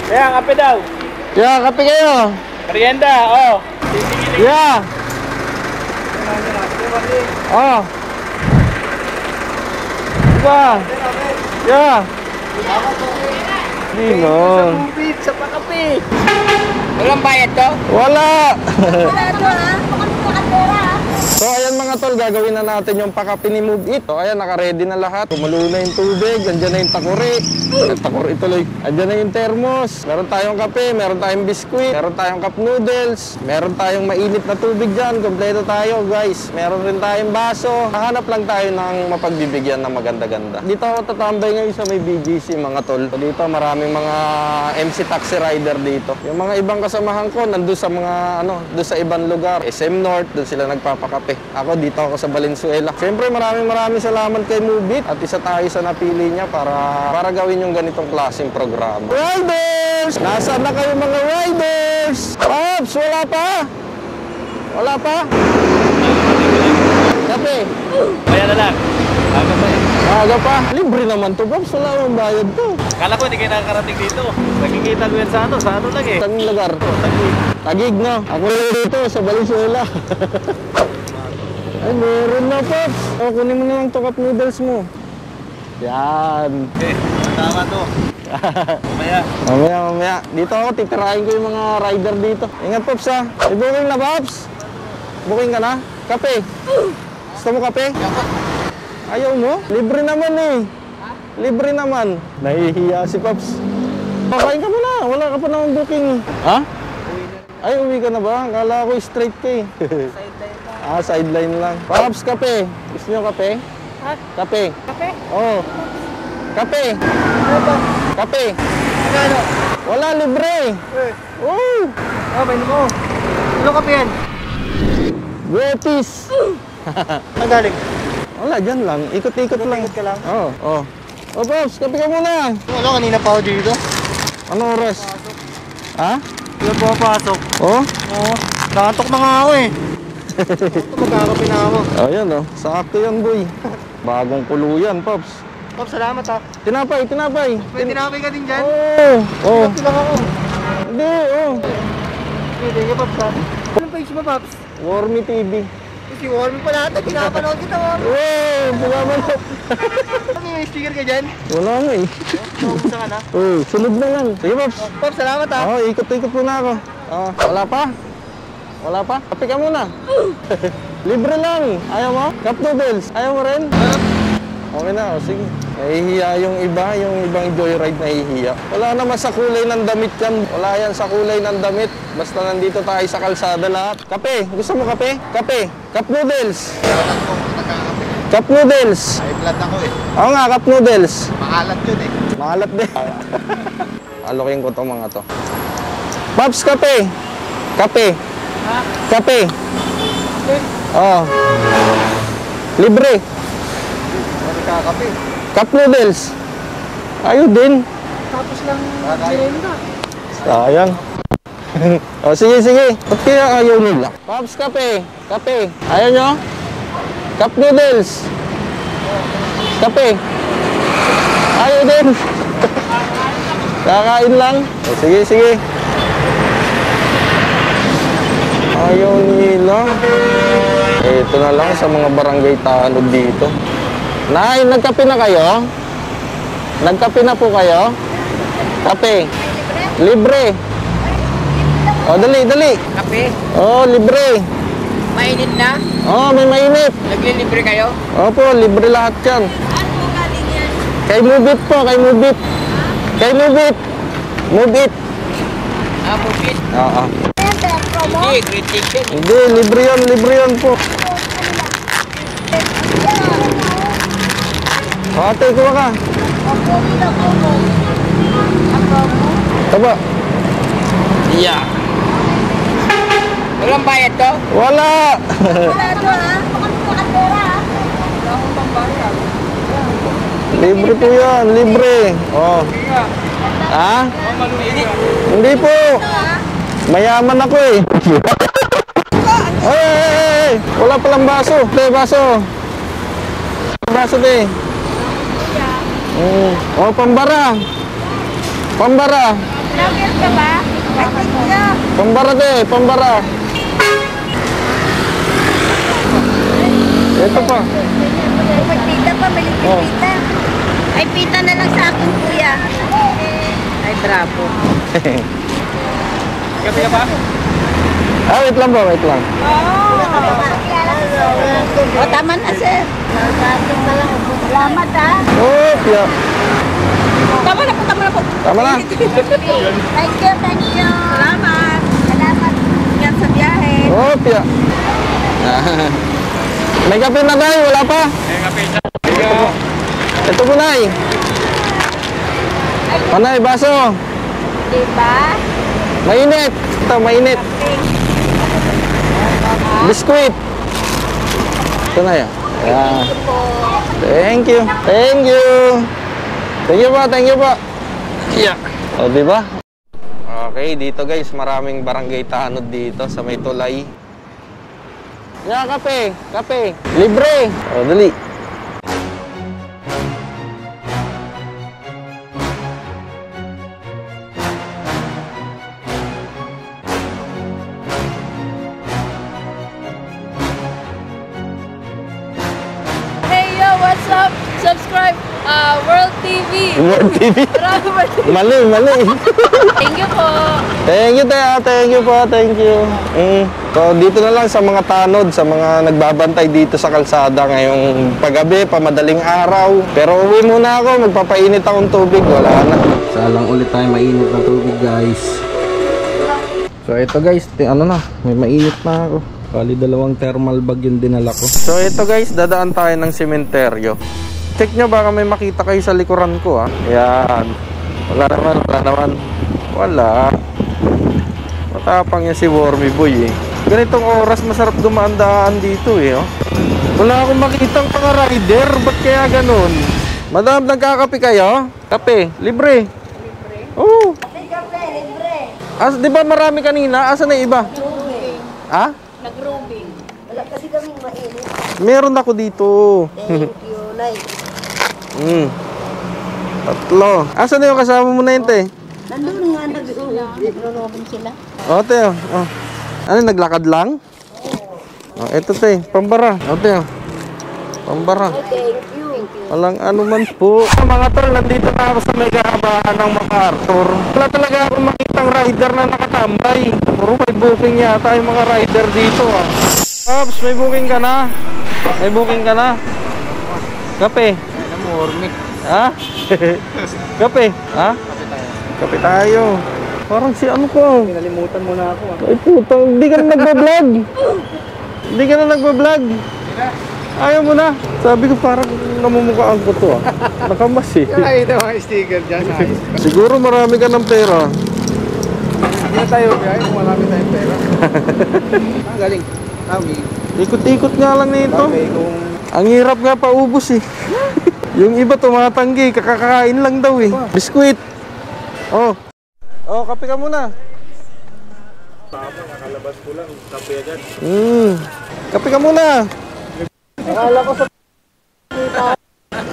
Kaya, kape daw. Yeah, kape kayo. Merienda, oh. Yeah. Oh. Diba? Yeah. Hindi no. Sa tubig, sa pakape. Walang bayad to? Wala. Wala doon ha? Baka nakatera ha? So ayan mga tol, gagawin na natin yung pakape ni Move It. So ayan, naka-ready na lahat. Kumulo na yung tubig, andyan na yung takuri. Takuri tuloy. Andyan na yung thermos. Meron tayong kape, meron tayong biskuit, meron tayong cup noodles, meron tayong mainit na tubig dyan. Kompleto tayo guys. Meron rin tayong baso. Hahanap lang tayo ng mapagbibigyan ng maganda-ganda. Dito ako tatambay ngayon sa may BGC mga tol. So, dito maraming mga MC taxi rider dito. Yung mga ibang kasamahan ko nandun sa mga doon sa ibang lugar. SM North, doon sila nagpapakape. Ako dito ako sa Valenzuela. Siyempre maraming salamat kay Move It at isa tayo sa napili niya para gawin yung ganitong klaseng programa. Riders! Nasaan na kayo mga riders? Pops, wala pa? Wala pa? Kape? Kaya na lang. Aga pa eh. Aga pa? Libre naman to, Pops. Wala akong bayad to. Kala ko hindi kayo nakakarating dito. Nakikita ko yan sa ano lang eh. Saan lugar? Tagig. Tagig na. Ako lang dito sa Valenzuela. Ay, meron na, Pops. O, kunin mo na lang to cup noodles mo. Yan. Okay, tama to. Mamaya. Dito ako, titirahin ko yung mga rider dito. Ingat, Pops, ha. May booking na, Pops? Booking ka na? Kape? Gusto mo kape? Ayaw mo? Libre naman eh. Libre naman. Nahihiya si Pops. Pakain ka muna. Wala ka pa naman booking. Ha? Ay, uwi ka na ba? Kala ko straight ka eh. Ah, sideline lang. Pops, kape. Gusto niyo kape? Ha? Kape. Kape? Oo. Kape. Ano ba? Kape. Ano? Wala, libre. Oo. Oh, bain mo. Ano kape yan? Betis. Ang galing? Wala, dyan lang. Ikot-ikot lang. Ikot ka lang? Oo. Oh. Oh, Pops, kape ka muna. Ano, kanina pa ako dito? Ano oras? Ha? Hindi po papasok. Oh? Oo. Nakatok na nga ako eh. Magkakape na ako. Ayan oh. Sakto yan, boy. Bagong kuluyan, Pops. Pops, salamat ha. Tinapay. May tinapay ka din dyan? Oo. Oh. Tinapay lang ako. Hindi, oh. Hindi ka, Pops ha. Anong page mo, Pops? Warmy TV. Si Warmy pala ata. Pinapanood kita, Warmy. Oh, salamat. Ano yung sticker ka dyan? Wala nga eh. Naubusa ka na? Oh, sunod na lang. Sige, Pops. Pops, salamat ha. Oh, ikot-ikot muna ako. Oh, wala pa? Wala pa? Kape ka muna. Libre lang. Ayaw mo? Cup noodles. Ayaw mo rin? Okay na, oh, sige. Nahihiya yung ibang joyride nahihiya. Wala naman sa kulay ng damit yan. Wala yan sa kulay ng damit. Basta nandito tayo sa kalsada lahat. Kape. Gusto mo kape? Kape. Cup noodles. Cup noodles. May blood ako eh. Oo nga, cup noodles. Maalat yun eh. Maalat din. Alokin ko to mga to. Pops, kape. Kape. Ha? Kape. Okay. Oh. Libre. Ano kakape? Cup noodles. Ayaw din. Tapos lang merenda. Sayang. Oh, sige. Ba't kaya ayaw nila? Pops, kape. Kape. Ayaw nyo? Cup noodles. Kape. Ayaw din. Kakain lang. Oh, sige. Ayaw nila. Ito na lang sa mga barangay tanod dito. Nay, nagkape na kayo? Nagkape na po kayo? Kape. Libre. O, dali. Kape? Oh, libre. Mainit na? Oh, may mainit. Naglilibre kayo? Opo, libre lahat yan. Ano galing yan? Kay Move It po, kay Move It. Kay Move It. Move It. Ah, bukit? Oo. Ayan, sir, promo. Hindi, great chicken. Hindi, libre yan po. Ate, kuha ka. Opo, dito, promo. Ang promo? Taba. Yeah. Walang bayad to? Wala. Wala doon ha? Baka nakatera ha? Wala akong pambayad. Libre po yan, libre. Oh. Ha? Hindi po. Mayaman ako eh. Ay! Wala palang baso. Baso. Baso de. Oh, pambara. Vlogger ka ba? Ay, thank you. Pambara to eh, pambara. Ito pa. May pita pa, may liquid Oh. pita. Ay, pita na lang sa akin, kuya. Ay, bravo. Kape ka pa? Ah, wait lang ba, wait lang. O, tama na, sir. Salamat, ha. Oh, yeah. Tama na po, tama na po. Tama na. Thank you, thank you. Salamat. Salamat. Yan sa biyahe. Oh, yeah. May kape na tayo, wala pa? May kape na. Ito po, Nay. Panay, baso. Diba? Mainit. Ito, mainit. Biskuit. Ito na yan. Ayan. Thank you. Thank you. Thank you po, thank you po. Yeah. O, diba? Okay, dito guys, maraming barangay tanod dito sa may tulay. Yeah, kape. Kape. Libre. O, dali. Hey yo, what's up? Subscribe World TV. World TV. World TV. Mali, mali. Thank you po. Thank you, Tea. Thank you po. Thank you. So, dito na lang sa mga tanod, sa mga nagbabantay dito sa kalsada ngayong paggabi, pamadaling araw. Pero uwi muna ako, magpapainit akong tubig. Wala na. Salang ulit tayo mainit na tubig, guys. So, ito guys, ano na, may mainit na ako. Kali dalawang thermal bag yung dinala ko. So, ito guys, dadaan tayo ng sementeryo. Check nyo, baka may makita kayo sa likuran ko, ha. Yan. Wala naman, wala naman. Wala. Matapang yan si Wormy Boy, eh. Ganitong oras, masarap dumaan-daan dito, eh, oh. Wala akong makitang mga rider. Ba't kaya ganun? Madam, nagkakape kayo? Kape? Libre? Libre? Oo. Kape, libre. Di ba marami kanina? Asa na iba? Ha? Nag-rooming. Wala kasi kaming mainit. Meron ako dito. Thank you, Nay. Tatlo. Asa na yung kasama mo na yun, te? Nandun nga nag-rooming sila. O, te, oh. Ano, naglakad lang? Oh, eto, te. Pambara. O, te, oh. Pambara. Thank you. Walang ano man po. Mga tol, nandito na ako sa may kahabahan ng MacArthur. Wala talaga akong makitang rider na nakatambay. Puro may booking yata yung mga rider dito, ah. Ops, may booking ka na? May booking ka na? Kape? Ha? Kape? Ha? Kape tayo. Parang si ano ko. Pinalimutan mo na ako. Ay putang, hindi ka na nagbablog. Hindi ka na nagbablog. Ayaw mo na. Sabi ko parang namumukhaan ko to, ah. Nakamas, eh. Ay, ito mga sticker dyan. Siguro marami ka ng pera. Hindi na tayo kaya kung marami tayong pera. Galing. Ikot-ikot nga lang nito. Kung Ang hirap nga paubos, eh. Yung iba tumatanggi, kakakain lang daw, eh. Biskuit. Oh. Oh, kape ka muna. Nakalabas ko lang, kape agad. Kape ka muna. akala ko sa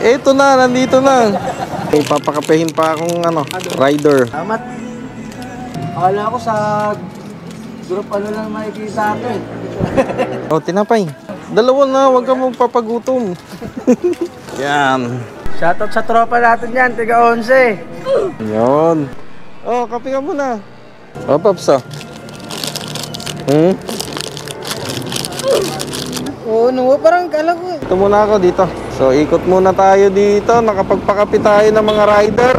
Eto na, nandito na. May papakapehin pa akong ano, rider. Salamat. Akala ko sa group ano lang makikita ako eh. Oh, tinapay. Dalawa na, huwag ka magpapagutom. Yan. Shoutout sa tropa natin yan, tiga 11. Yun. Oh, kape ka muna. Oh, Pops, oh. Oo, no, parang kala ko eh. Ito muna ako dito. So, ikot muna tayo dito. Nakapagpakape tayo ng mga rider.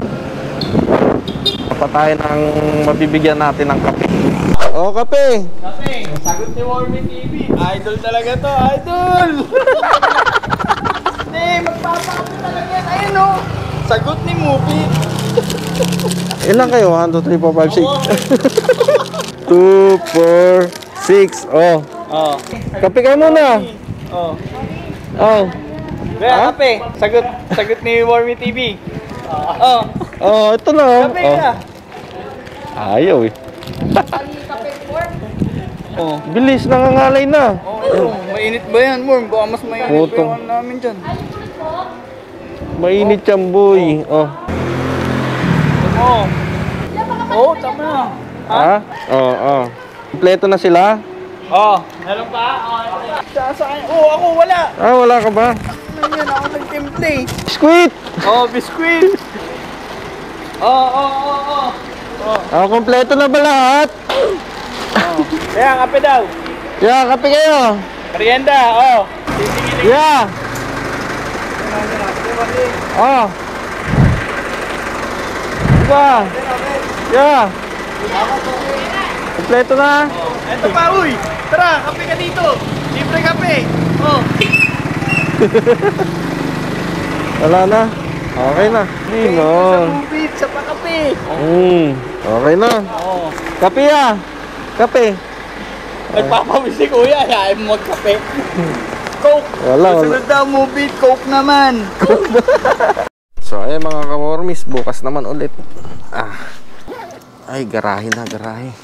Pa tayo ng mabibigyan natin ng kape. Oh, kape. Kape, sagot ni Wormy TV. Idol talaga to, idol! Hindi, magpapakape talaga yan. Ayun o, sagot ni Mupi. Ilan kayo? 1, 2, 3, 4, 5, 6. 2, 4, 6. Oh. Oh. Kape ka muna. Oh. Oh. Kaya kape, sagot ni Wormy TV. Oh. Oh, ito na. Oh. Kape ka. Ayaw, eh. Oh. Bilis, nangangalay na. Oh, mainit ba yan, Worm? Baka mas mainit pa Putong. yung ano namin dyan. Mainit yan, boy. Oh. Oh. Oo, tama na. Ha? Oo. Kompleto na sila? Oo. Meron pa? Saan? Oo, ako wala. Ah, wala ka ba? Ano yan? Ako nag-temple. Biskuit! Oo, biskuit. Oo. Ah, kompleto na ba lahat? Kaya, kape daw. Yeah, kape kayo. Merienda, oo. Yeah. Oh. Diba? Yeah. Kompleto na. Ito pa, uy. Tara, kape ka dito. Libre kape. Oh. Wala na. Okay na. Inon. Bubit sa pakape. Okay na. Oo. Kape ah. Kape. Nagpapawis si kuya, ayaw mo magkape. Coke. Wala. Sunod daw, movie, Coke naman. So ayun mga kamormis, bukas naman ulit. Ay, garahe na, garahe.